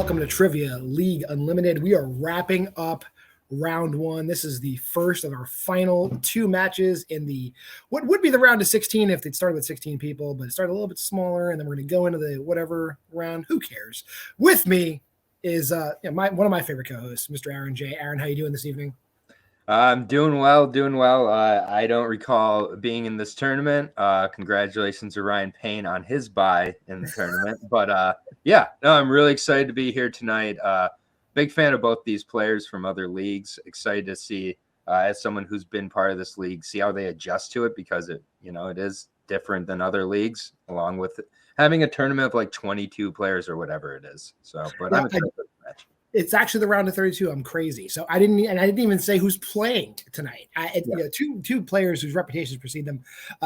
welcome to Trivia League Unlimited. We are wrapping up round one. This is the first of our final two matches in the what would be the round of 16 if they'd started with 16 people, but it started a little bit smaller, and then we're going to go into the whatever round. Who cares? With me is one of my favorite co-hosts, Mr. Aaron J. Aaron, how you doing this evening? I'm doing well. I don't recall being in this tournament. Congratulations to Ryan Payne on his bye in the tournament. But I'm really excited to be here tonight. Big fan of both these players from other leagues. Excited to see, as someone who's been part of this league, see how they adjust to it, because it is different than other leagues, along with having a tournament of like 22 players or whatever it is. So, but I'm excited for the match. It's actually the round of 32. I'm crazy. So I didn't even say who's playing tonight. Two players whose reputations precede them,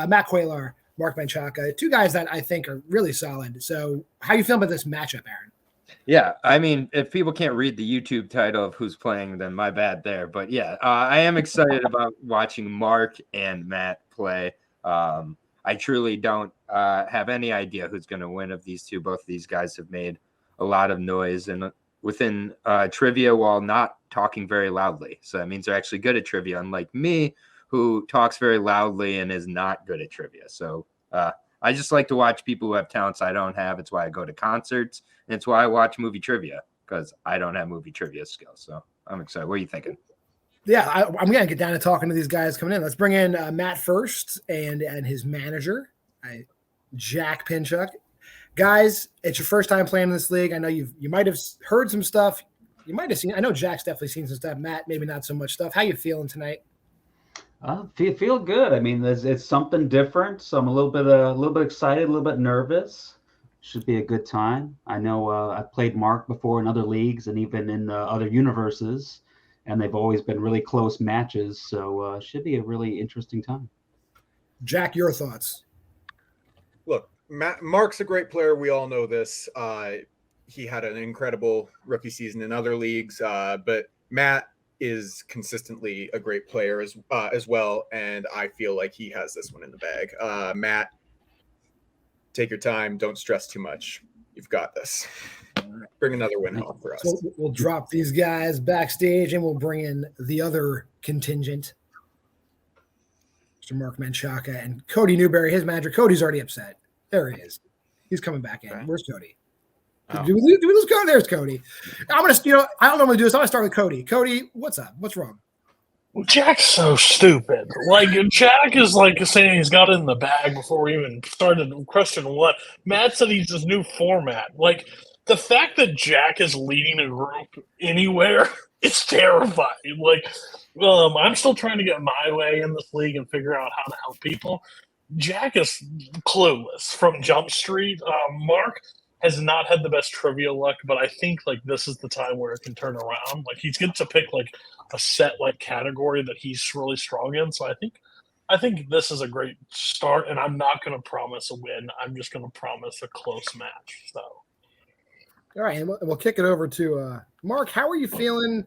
Matt Cuellar, Mark Menchaca, two guys that I think are really solid. So how you feel about this matchup, Aaron? Yeah, I mean, if people can't read the YouTube title of who's playing, then my bad there. But yeah, I am excited about watching Mark and Matt play. I truly don't have any idea who's going to win of these two. Both of these guys have made a lot of noise and within trivia while not talking very loudly. So that means they're actually good at trivia, unlike me, who talks very loudly and is not good at trivia. So I just like to watch people who have talents I don't have. It's why I go to concerts, and it's why I watch movie trivia, because I don't have movie trivia skills. So I'm excited. What are you thinking? Yeah, I'm going to get down to talking to these guys coming in. Let's bring in Matt first and his manager, Jack Pinchuk. Guys, it's your first time playing in this league. I know you might have heard some stuff. You might have seen. I know Jack's definitely seen some stuff. Matt, maybe not so much stuff. How you feeling tonight? Feel good. I mean, it's something different. So I'm a little bit excited, a little bit nervous. Should be a good time. I know I've played Mark before in other leagues and even in other universes, and they've always been really close matches. So should be a really interesting time. Jack, your thoughts? Look, Mark's a great player. We all know this. He had an incredible rookie season in other leagues, but Matt is consistently a great player as well, and I feel like he has this one in the bag. Matt, take your time. Don't stress too much. You've got this. Bring another win home for us. So we'll drop these guys backstage, and we'll bring in the other contingent, Mr. Mark Menchaca and Cody Newberry, his manager. Cody's already upset. There he is. He's coming back in. Okay. Where's Cody? Oh. Do we lose Cody? There's Cody. I don't know what I'm going to do this. I'm going to start with Cody. Cody, what's up? What's wrong? Jack's so stupid. Like, Jack is like saying he's got it in the bag before we even started to question what. Matt said he's this new format. Like, the fact that Jack is leading a group anywhere, it's terrifying. Like, I'm still trying to get my way in this league and figure out how to help people. Jack is clueless from Jump Street. Mark has not had the best trivia luck, but I think like this is the time where it can turn around. Like he's good to pick like a set like category that he's really strong in. So I think this is a great start, and I'm not going to promise a win. I'm just going to promise a close match. So, all right, and we'll kick it over to Mark. How are you feeling?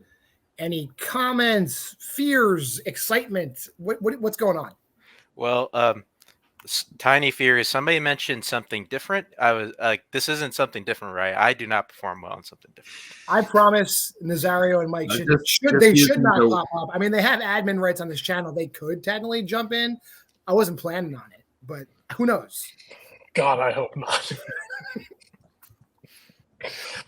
Any comments, fears, excitement? What's going on? Well, tiny fear is somebody mentioned something different. I was like, this isn't something different, right? I do not perform well on something different. I promise Nazario and Mike should not pop up. I mean, they have admin rights on this channel. They could technically jump in. I wasn't planning on it, but who knows? God, I hope not.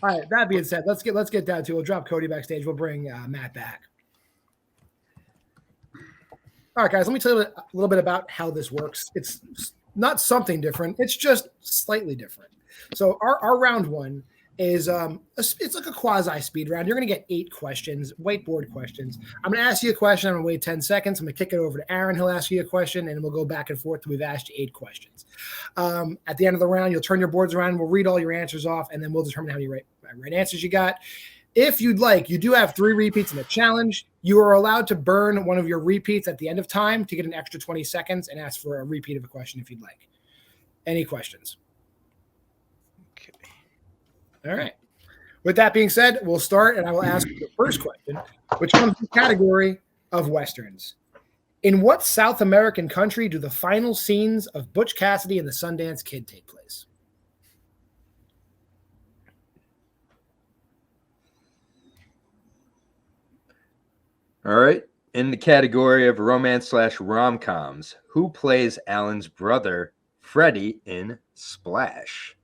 All right, that being said, let's get down to it. We'll drop Cody backstage. We'll bring Matt back. All right, guys, let me tell you a little bit about how this works. It's not something different. It's just slightly different. So our round one is it's like a quasi speed round. You're going to get 8 questions, whiteboard questions. I'm going to ask you a question. I'm going to wait 10 seconds. I'm going to kick it over to Aaron. He'll ask you a question, and we'll go back and forth till we've asked you 8 questions. At the end of the round, you'll turn your boards around. We'll read all your answers off, and then we'll determine how many right answers you got. If you'd like, you do have 3 repeats in the challenge. You are allowed to burn one of your repeats at the end of time to get an extra 20 seconds and ask for a repeat of a question if you'd like. Any questions? Okay. All right. With that being said, we'll start, and I will ask the first question, which comes from the category of Westerns. In what South American country do the final scenes of Butch Cassidy and the Sundance Kid take place? All right. In the category of romance / rom-coms, who plays Alan's brother, Freddie, in Splash?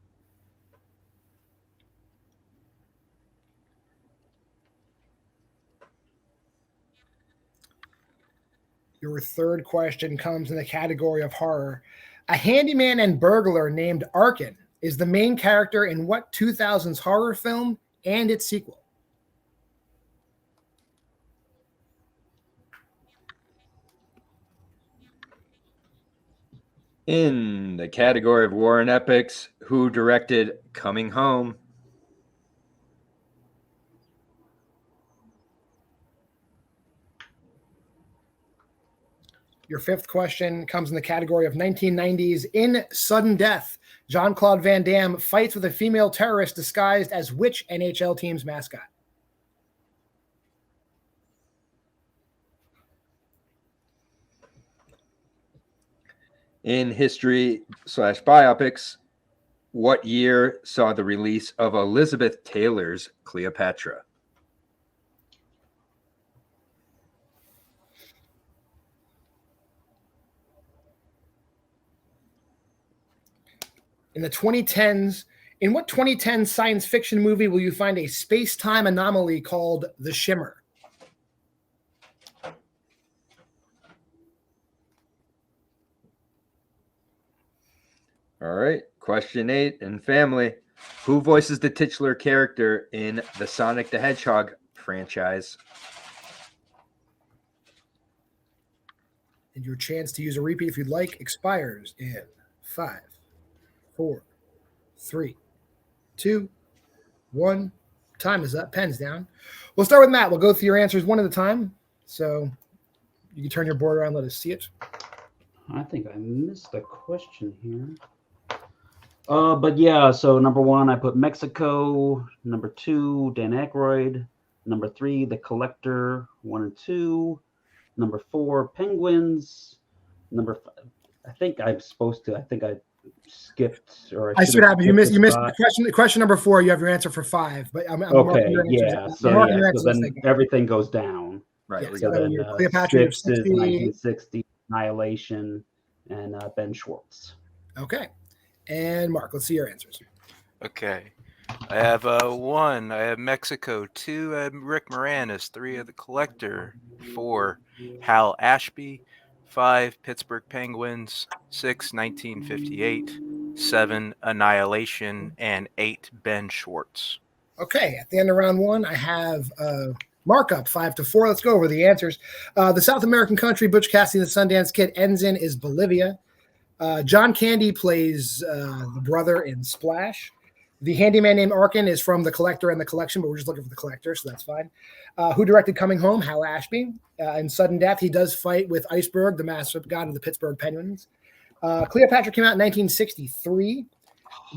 Your third question comes in the category of horror. A handyman and burglar named Arkin is the main character in what 2000s horror film and its sequel? In the category of war and epics, who directed Coming Home? Your fifth question comes in the category of 1990s. In Sudden Death, Jean-Claude Van Damme fights with a female terrorist disguised as which NHL team's mascot? In history / biopics, what year saw the release of Elizabeth Taylor's Cleopatra? In the 2010s, in what 2010 science fiction movie will you find a space-time anomaly called the Shimmer? All right. Question 8 in family. Who voices the titular character in the Sonic the Hedgehog franchise? And your chance to use a repeat if you'd like expires in 5, 4, 3, 2, 1. Time is up. Pen's down. We'll start with Matt. We'll go through your answers one at a time. So you can turn your board around, let us see it. I think I missed a question here. But yeah, so number 1, I put Mexico. Number 2, Dan Aykroyd. Number 3, The Collector, 1 and 2. Number 4, Penguins. Number 5, I think I skipped, or I see what happened. You missed spot. the question number 4. You have your answer for 5, but I'm Okay, marking your answers. yeah. I'm marking your So answers then everything goes down. Right. Yeah, we so got then it. Then Cleopatra 6 is 60. 1960, Annihilation, and Ben Schwartz. Okay. And Mark, let's see your answers. Okay. I have 1. I have Mexico. 2. I have Rick Moranis. 3. I have The Collector. 4. Hal Ashby. 5. Pittsburgh Penguins. 6. 1958. 7. Annihilation. And 8. Ben Schwartz. Okay. At the end of round 1, I have markup 5-4. Let's go over the answers. The South American country Butch Cassidy and the Sundance Kid ends in is Bolivia. John Candy plays the brother in Splash. The handyman named Arkin is from The Collector and The Collection, but we're just looking for The Collector, so that's fine. Who directed Coming Home? Hal Ashby. In Sudden Death, he does fight with Iceberg, the mascot god of the Pittsburgh Penguins. Cleopatra came out in 1963.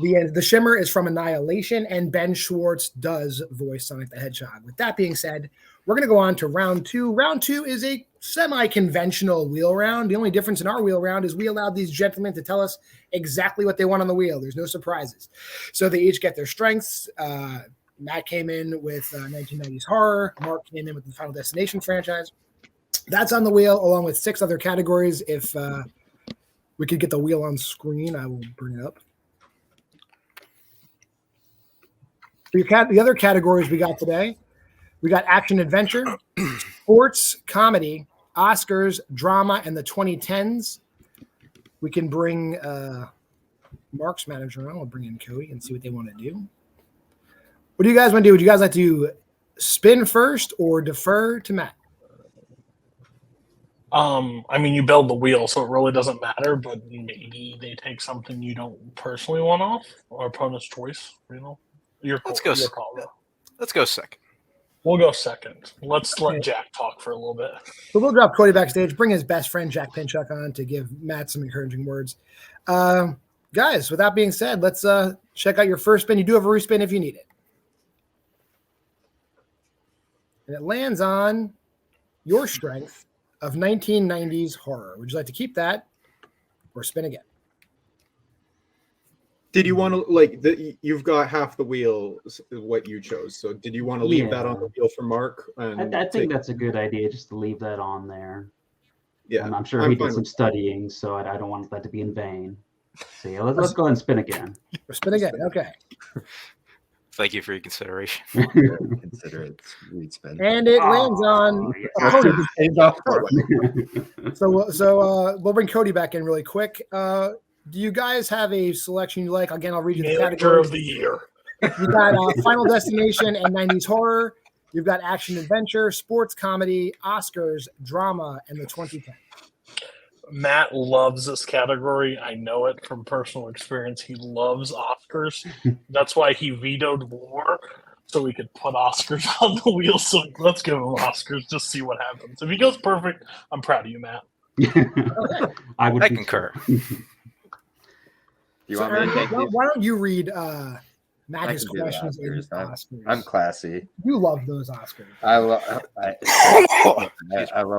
The Shimmer is from Annihilation, and Ben Schwartz does voice Sonic the Hedgehog. With that being said, we're going to go on to round 2. Round 2 is a semi-conventional wheel round. The only difference in our wheel round is we allowed these gentlemen to tell us exactly what they want on the wheel. There's no surprises. So they each get their strengths. Matt came in with 1990s horror. Mark came in with the Final Destination franchise. That's on the wheel, along with 6 other categories. If we could get the wheel on screen, I will bring it up. The other categories we got today, we got action adventure, sports, comedy, Oscars, drama, and the 2010s. We can bring Mark's manager on. We'll bring in Cody and see what they want to do. What do you guys want to do? Would you guys like to spin first or defer to Matt? I mean, you build the wheel, so it really doesn't matter, but maybe they take something you don't personally want off, or opponent's choice, you know? Let's go second. We'll go second. Let's let Jack talk for a little bit. So we'll drop Cody backstage, bring his best friend Jack Pinchuk on to give Matt some encouraging words. Guys, with that being said, let's check out your first spin. You do have a respin if you need it. And it lands on your strength of 1990s horror. Would you like to keep that or spin again? Did you want to like you've got half the wheel is what you chose. So did you want to leave that on the wheel for Mark? And I think that's a good idea, just to leave that on there. Yeah, I'm sure he did some studying, so I don't want that to be in vain. So yeah, let's go ahead and spin again. We're spinning again. Okay. Thank you for your consideration. Consider it sweet spin. And it lands on Cody. So we'll bring Cody back in really quick. Do you guys have a selection you like? Again, I'll read you the Manager categories. of the year. You got Final Destination and 90s horror. You've got action adventure, sports comedy, Oscars, drama, and the 2010. Matt loves this category. I know it from personal experience. He loves Oscars. That's why he vetoed war, so we could put Oscars on the wheel. So let's give him Oscars, just see what happens. If he goes perfect, I'm proud of you, Matt. I concur. You want me to take these? Why don't you read Maggie's can do the questions in Oscars. Oscars? I'm classy. You love those Oscars. I love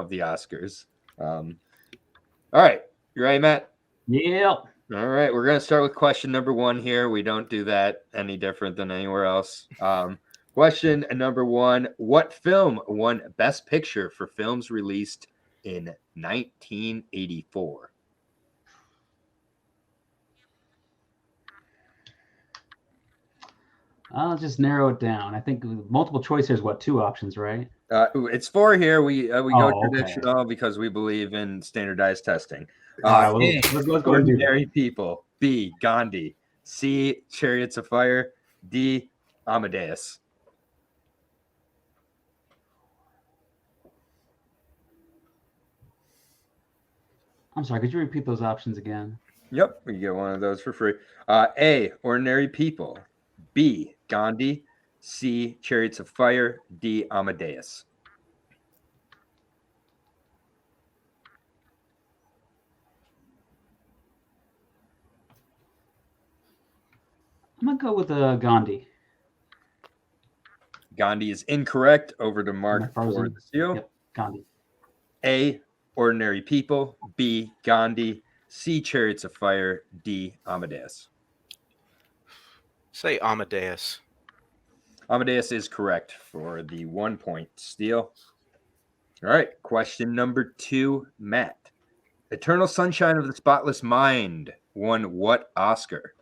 the Oscars. All right, you ready, Matt? Yeah. All right, we're going to start with question number 1 here. We don't do that any different than anywhere else. Question number 1, what film won Best Picture for films released in 1984? I'll just narrow it down. I think multiple choice is what, 2 options, right? It's 4 here. We go okay. traditional because we believe in standardized testing. All right, well, A, let's go and do Ordinary that. People. B, Gandhi. C, Chariots of Fire. D, Amadeus. I'm sorry, could you repeat those options again? Yep, we get one of those for free. A, Ordinary People. B, Gandhi. C, Chariots of Fire. D, Amadeus. I'm going to go with Gandhi. Gandhi is incorrect. Over to Mark for the seal. Yep, Gandhi. A, Ordinary People. B, Gandhi. C, Chariots of Fire. D, Amadeus. Say Amadeus. Amadeus is correct for the 1 point steal. All right, question number 2, Matt. Eternal Sunshine of the Spotless Mind won what Oscar?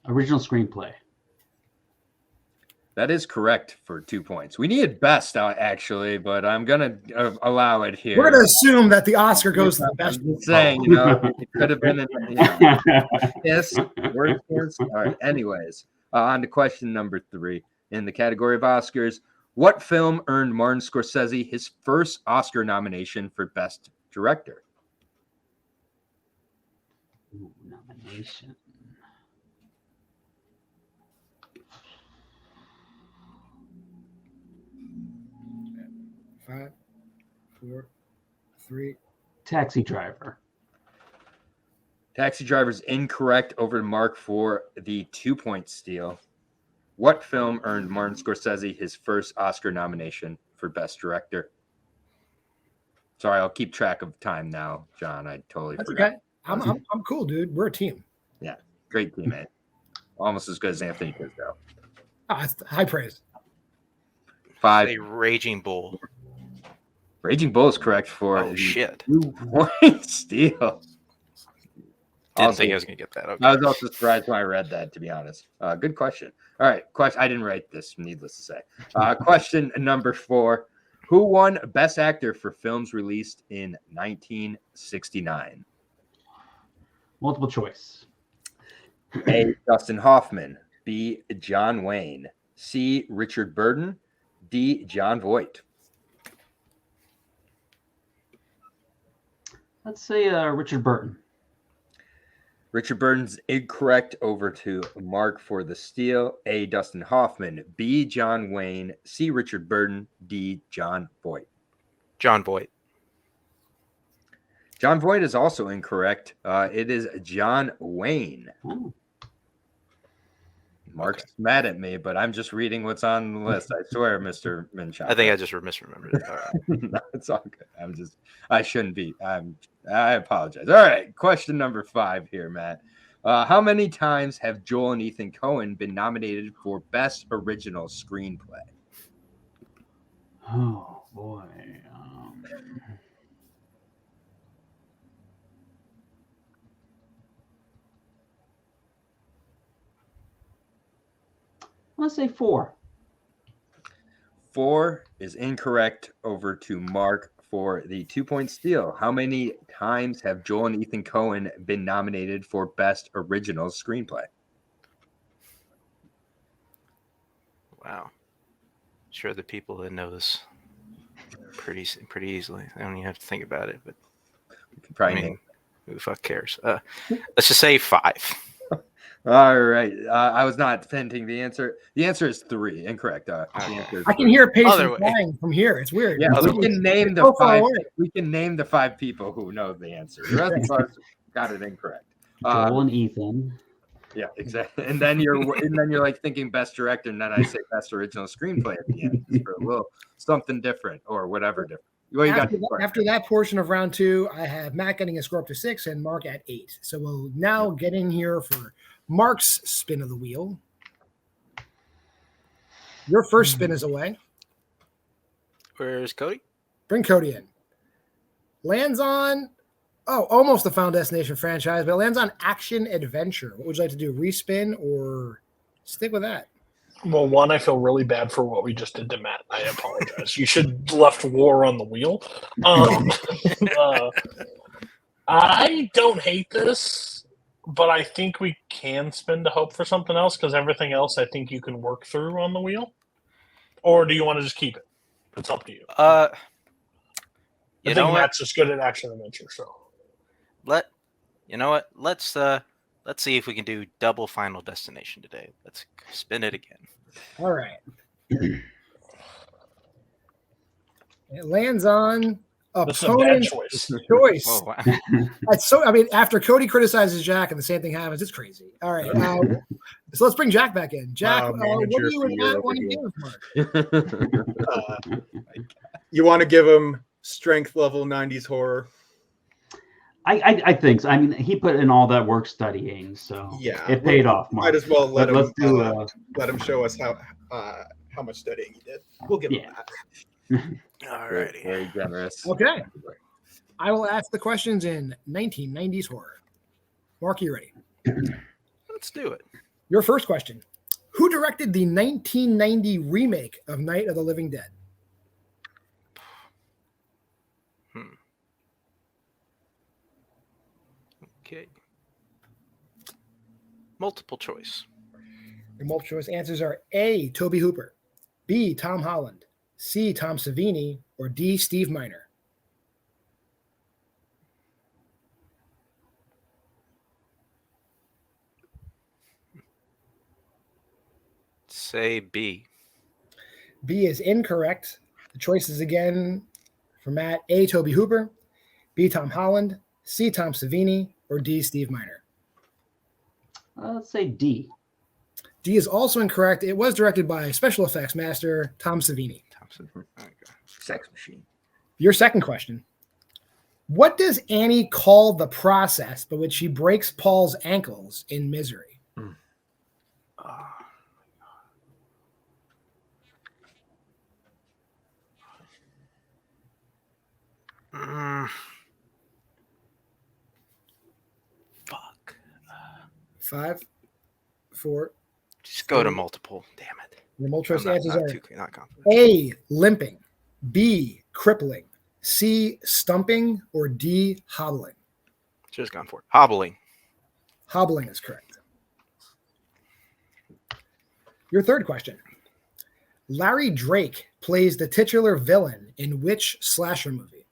Original screenplay. That is correct for 2 points. We needed best, actually, but I'm going to allow it here. We're going to assume that the Oscar goes to the best. I'm just saying, it could have been yes, worst case. All right, anyways, on to question number 3. In the category of Oscars, what film earned Martin Scorsese his first Oscar nomination for Best Director? Ooh, nomination. 5, 4, 3. Taxi Driver. Taxi Driver's incorrect. Over to Mark for the 2 point steal. What film earned Martin Scorsese his first Oscar nomination for Best Director? Sorry, I'll keep track of time now, John. I totally forgot. Okay. I'm cool, dude. We're a team. Yeah, great teammate. Almost as good as Anthony Tisdale. It's high praise. 5. Say Raging Bull. Raging Bull is correct for Oh, shit. 2 point steal. Didn't think I was going to get that. Okay. I was also surprised when I read that, to be honest. Good question. All right. I didn't write this, needless to say. Question number 4. Who won Best Actor for films released in 1969? Multiple choice. A, Dustin Hoffman. B, John Wayne. C, Richard Burton. D, John Voight. Let's say Richard Burton. Richard Burton's incorrect. Over to Mark for the steal. A, Dustin Hoffman. B, John Wayne. C, Richard Burton. D, John Voight. John Voight. John Voight is also incorrect. It is John Wayne. Oh. Mark's mad at me, but I'm just reading what's on the list. I swear, Mr. Menchaca. I think I just misremembered it. All right. No, it's all good. I shouldn't be. I apologize. All right. Question number 5 here, Matt. How many times have Joel and Ethan Cohen been nominated for Best Original Screenplay? Oh boy. Let's say 4. 4 is incorrect. Over to Mark for the 2-point steal. How many times have Joel and Ethan Cohen been nominated for Best Original Screenplay? Wow. Sure, the people that know this pretty easily. I don't even have to think about it. But We could probably I mean, name. who the fuck cares? Let's just say 5. All right. I was not hinting the answer. The answer is 3. Incorrect. The answer is I can 3. hear Pacey Other way. flying from here. It's weird. Yeah, Other we can name the so far 5. away. We can name the 5 people who know the answer. The rest of us got it incorrect. Joel and Ethan. Yeah, exactly. And then you're like thinking Best Director, and then I say Best Original Screenplay at the end just for a little something different or whatever different. Well, you After that portion of round 2, I have Matt getting a score up to 6 and Mark at 8. So we'll now get in here for Mark's spin of the wheel. Your first spin is away. Where's Cody? Bring Cody in. Lands on, almost the Final Destination franchise, but it lands on action adventure. What would you like to do? Respin or stick with that? Well, one, I feel really bad for what we just did to Matt. I apologize. You should have left War on the wheel. I don't hate this, but I think we can spin to hope for something else because everything else I think you can work through on the wheel. Or do you want to just keep it? It's up to you. I think Matt's just good at action adventure. So you know what? Let's see if we can do double Final Destination today. Let's spin it again. All right. It lands on this is a bad opponent's choice. choice. Oh, wow. That's so. I mean, after Cody criticizes Jack and the same thing happens, it's crazy. All right. So let's bring Jack back in. Jack, Wow, what do manager you for and you Matt over want to here. give, Mark? You want to give him strength level 90s horror? I think so. I mean, he put in all that work studying, so Yeah, it paid off. Mark. Might as well let Let's him do. let him show us how much studying he did. We'll give him that. Alrighty. Very generous. Okay. I will ask the questions in 1990s horror. Mark, you ready? Let's do it. Your first question. Who directed the 1990 remake of Night of the Living Dead? Okay. Multiple choice. Your multiple choice answers are A, Toby Hooper, B, Tom Holland, C, Tom Savini, or D, Steve Miner. Say B. B is incorrect. The choices again for Matt: A, Toby Hooper, B, Tom Holland, C, Tom Savini, or D, Steve Miner. Let's say D. D is also incorrect. It was directed by special effects master Tom Savini. Okay. Sex machine. Your second question. What does Annie call the process by which she breaks Paul's ankles in Misery? Fuck. 5, 4. Just go to multiple. Damn it. Your multiple choice I'm answers not are too not confident. A, limping, B, crippling, C, stumping, or D, hobbling. Just gone for it. Hobbling. Hobbling is correct. Your third question. Larry Drake plays the titular villain in which slasher movie?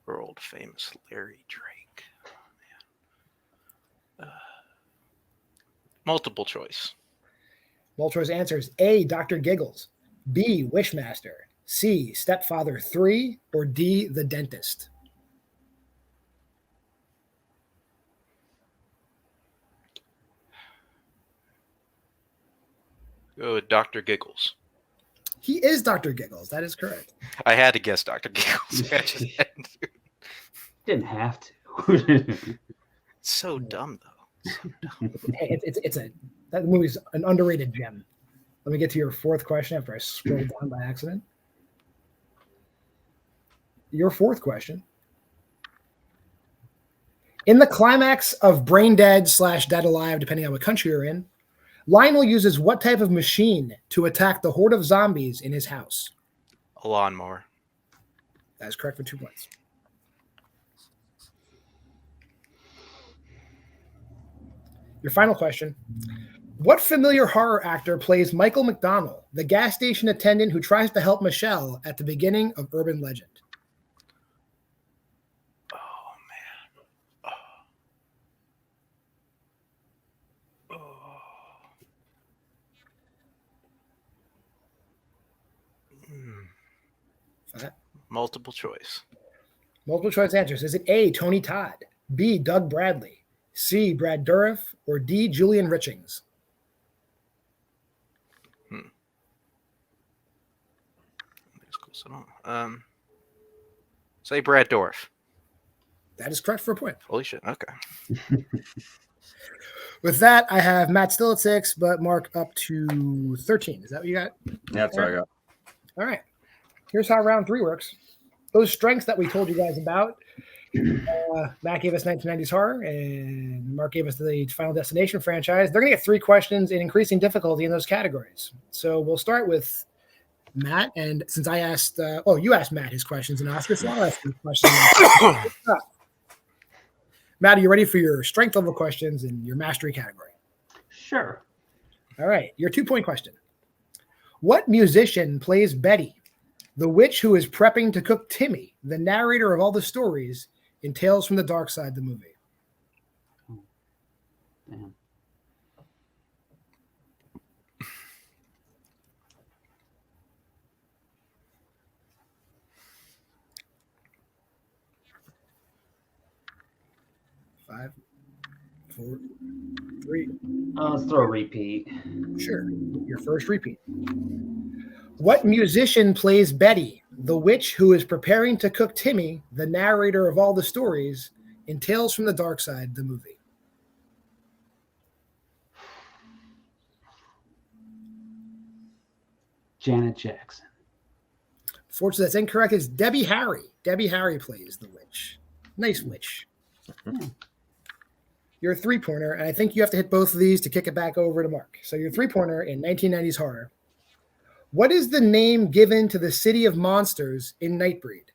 World famous Larry Drake. Oh, man. Multiple choice. Multiple choice answers A, Dr. Giggles, B, Wishmaster, C, Stepfather 3, or D, The Dentist. Go with Dr. Giggles. He is Dr. Giggles. That is correct. I had to guess Dr. Giggles. I just had to. Didn't have to. It's so dumb though. Hey, that movie's an underrated gem. Let me get to your fourth question after I scrolled down by accident. Your fourth question. In the climax of Brain Dead / Dead Alive, depending on what country you're in, Lionel uses what type of machine to attack the horde of zombies in his house? A lawnmower. That is correct for 2 points. Your final question. What familiar horror actor plays Michael McDonald, the gas station attendant who tries to help Michelle at the beginning of Urban Legend? Oh man. Multiple choice. Multiple choice answers. Is it A, Tony Todd, B, Doug Bradley, C, Brad Dourif, or D, Julian Richings? Say Brad Dourif. That is correct for a point. Holy shit. Okay. With that, I have Matt still at 6, but Mark up to 13. Is that what you got? That's what I got. All right. Here's how round 3 works. Those strengths that we told you guys about, Matt gave us 1990s horror, and Mark gave us the Final Destination franchise. They're going to get 3 questions in increasing difficulty in those categories. So we'll start with Matt, and since I asked, you asked Matt his questions, and Oscar, so I'll ask you questions. Matt, are you ready for your strength level questions in your mastery category? Sure. All right, your 2-point question. What musician plays Betty, the witch who is prepping to cook Timmy, the narrator of all the stories in Tales from the Dark Side, the movie? Damn. Five, 4, 3. Let's throw a repeat. Sure. Your first repeat. What musician plays Betty, the witch who is preparing to cook Timmy, the narrator of all the stories in Tales from the Dark Side, the movie? Janet Jackson. Fortunately, that's incorrect. It's Debbie Harry. Debbie Harry plays the witch. Nice witch. Your 3-pointer, and I think you have to hit both of these to kick it back over to Mark. So your 3-pointer in 1990s horror. What is the name given to the city of monsters in Nightbreed?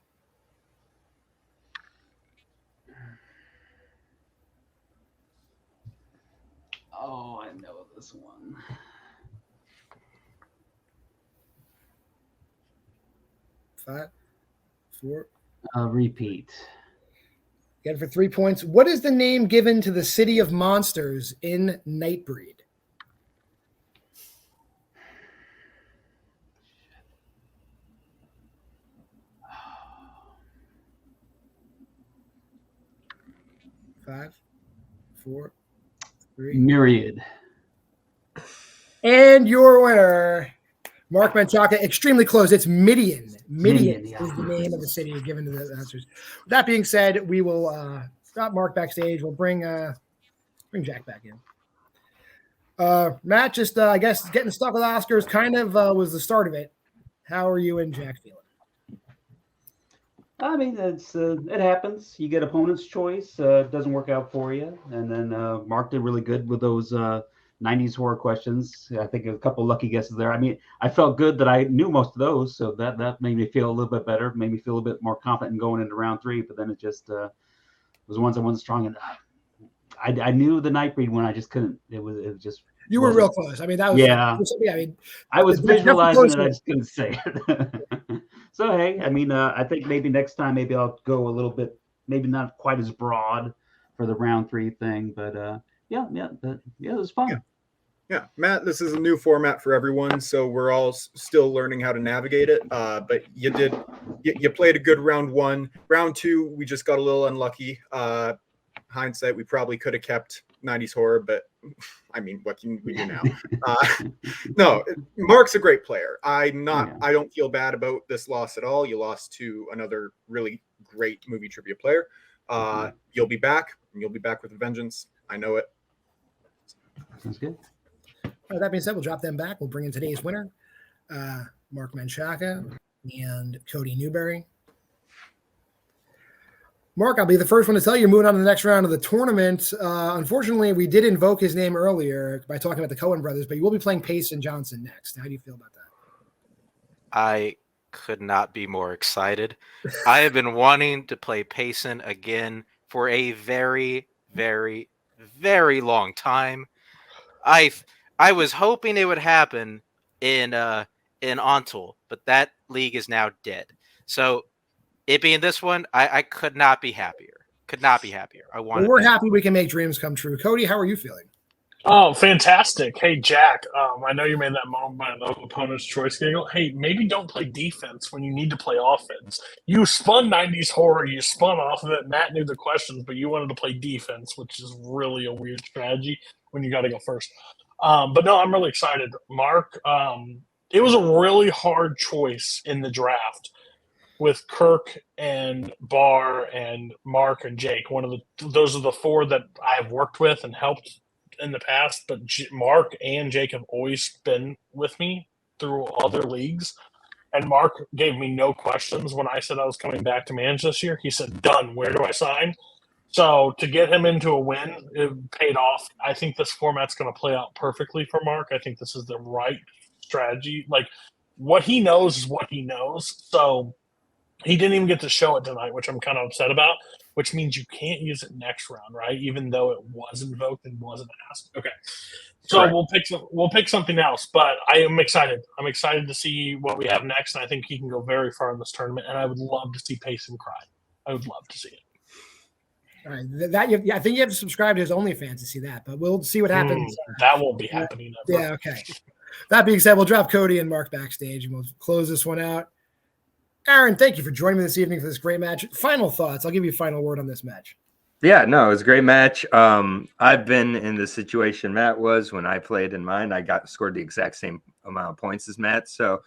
Oh, I know this one. 5, 4. Repeat. Again for 3 points. What is the name given to the city of monsters in Nightbreed? Five, 4, 3. Myriad. And your winner, Mark Menchaca, extremely close. It's Midian. Midian Midian, yeah. is the name of the city given to the answers. That being said, we will stop Mark backstage. We'll bring Jack back in. Matt, just I guess getting stuck with Oscars kind of was the start of it. How are you and Jack feeling? I mean, it happens. You get opponent's choice. It doesn't work out for you. And then Mark did really good with those 90s horror questions. I think a couple lucky guesses there. I mean, I felt good that I knew most of those, so that made me feel a little bit better, made me feel a bit more confident in going into round 3. But then it just was ones I wasn't strong in. I knew the Nightbreed one. I just couldn't. It was just. You were real close. I mean, that was yeah. I mean, I was visualizing it. I just couldn't say it. So hey, I mean, I think maybe next time, maybe I'll go a little bit, maybe not quite as broad for the round 3 thing, but yeah, it was fun. Yeah, Matt, this is a new format for everyone, so we're all still learning how to navigate it. But you played a good round 1. Round 2, we just got a little unlucky. Hindsight, we probably could have kept 90s horror, but I mean, what can we do now? No, Mark's a great player. I don't feel bad about this loss at all. You lost to another really great movie trivia player. You'll be back, and you'll be back with a vengeance. I know it. Sounds good. All right, that being said, we'll drop them back. We'll bring in today's winner, Mark Menchaca and Cody Newberry. Mark, I'll be the first one to tell you, moving on to the next round of the tournament. Unfortunately, we did invoke his name earlier by talking about the Cohen brothers, but you will be playing Payson Johnson next. How do you feel about that? I could not be more excited. I have been wanting to play Payson again for a very, very, very long time. I was hoping it would happen in Ontul, but that league is now dead. So it being this one, I could not be happier. Could not be happier. We're happy we can make dreams come true. Cody, how are you feeling? Oh, fantastic. Hey, Jack, I know you made that moment by the opponent's choice giggle. Hey, maybe don't play defense when you need to play offense. You spun 90s horror. You spun off of it. Matt knew the questions, but you wanted to play defense, which is really a weird strategy when you got to go first. But no, I'm really excited. Mark, it was a really hard choice in the draft with Kirk and Barr and Mark and Jake. Those are the four that I've worked with and helped in the past, but Mark and Jake have always been with me through other leagues. And Mark gave me no questions when I said I was coming back to manage this year. He said, done. Where do I sign? So to get him into a win, it paid off. I think this format's going to play out perfectly for Mark. I think this is the right strategy. Like, what he knows is what he knows. So he didn't even get to show it tonight, which I'm kind of upset about, which means you can't use it next round, right? Even though it was invoked and wasn't asked. Okay. So Correct. we'll pick something else, but I am excited. I'm excited to see what we have next, and I think he can go very far in this tournament, and I would love to see Payson cry. I would love to see it. All right, I think you have to subscribe to his OnlyFans to see that, but we'll see what happens. That won't be happening. Ever. Yeah, okay. That being said, we'll drop Cody and Mark backstage, and we'll close this one out. Aaron, thank you for joining me this evening for this great match. Final thoughts. I'll give you a final word on this match. Yeah, no, it was a great match. I've been in the situation Matt was when I played in mine. I scored the exact same amount of points as Matt. So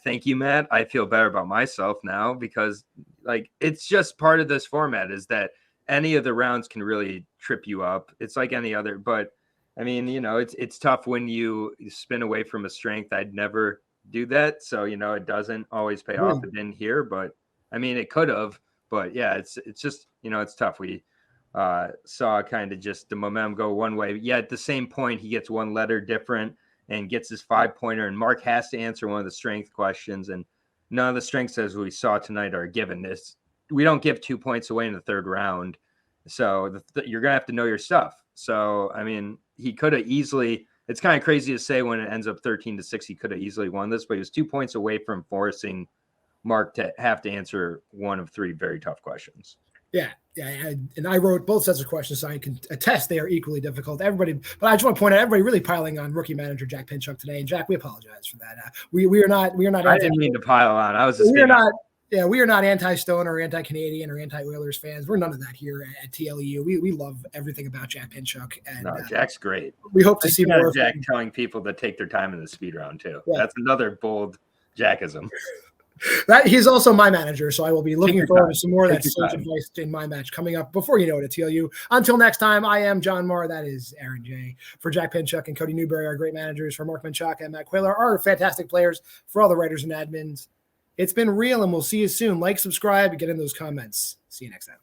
thank you, Matt. I feel better about myself now because like it's just part of this format is that any of the rounds can really trip you up. It's like any other, but I mean, it's tough when you spin away from a strength. I'd never do that. So, it doesn't always pay off. It didn't here, but I mean, it could have, but yeah, it's just, it's tough. We saw kind of just the momentum go one way. Yeah. At the same point, he gets one letter different and gets his 5-pointer, and Mark has to answer one of the strength questions. And none of the strengths as we saw tonight are given this. We don't give 2 points away in the third round. So you're going to have to know your stuff. So, I mean, he could have easily, it's kind of crazy to say when it ends up 13-6, he could have easily won this, but he was 2 points away from forcing Mark to have to answer one of 3 very tough questions. Yeah. And I wrote both sets of questions, so I can attest they are equally difficult. Everybody, but I just want to point out everybody really piling on rookie manager Jack Pinchuk today. And Jack, we apologize for that. We are not. I didn't mean to pile on. I was just. We are not. Yeah, we are not anti-Stone or anti-Canadian or anti-Oilers fans. We're none of that here at TLU. We love everything about Jack Pinchuk. And Jack's great. We hope to see more of Jack telling people to take their time in the speed round too. Yeah. That's another bold Jackism. That he's also my manager, so I will be looking forward to some more of that sage advice in my match coming up before you know it at TLU. Until next time, I am John Maher. That is Aaron J. For Jack Pinchuk and Cody Newberry, our great managers. For Mark Menchaca and Matt Cuellar, our fantastic players. For all the writers and admins, it's been real, and we'll see you soon. Like, subscribe, get in those comments. See you next time.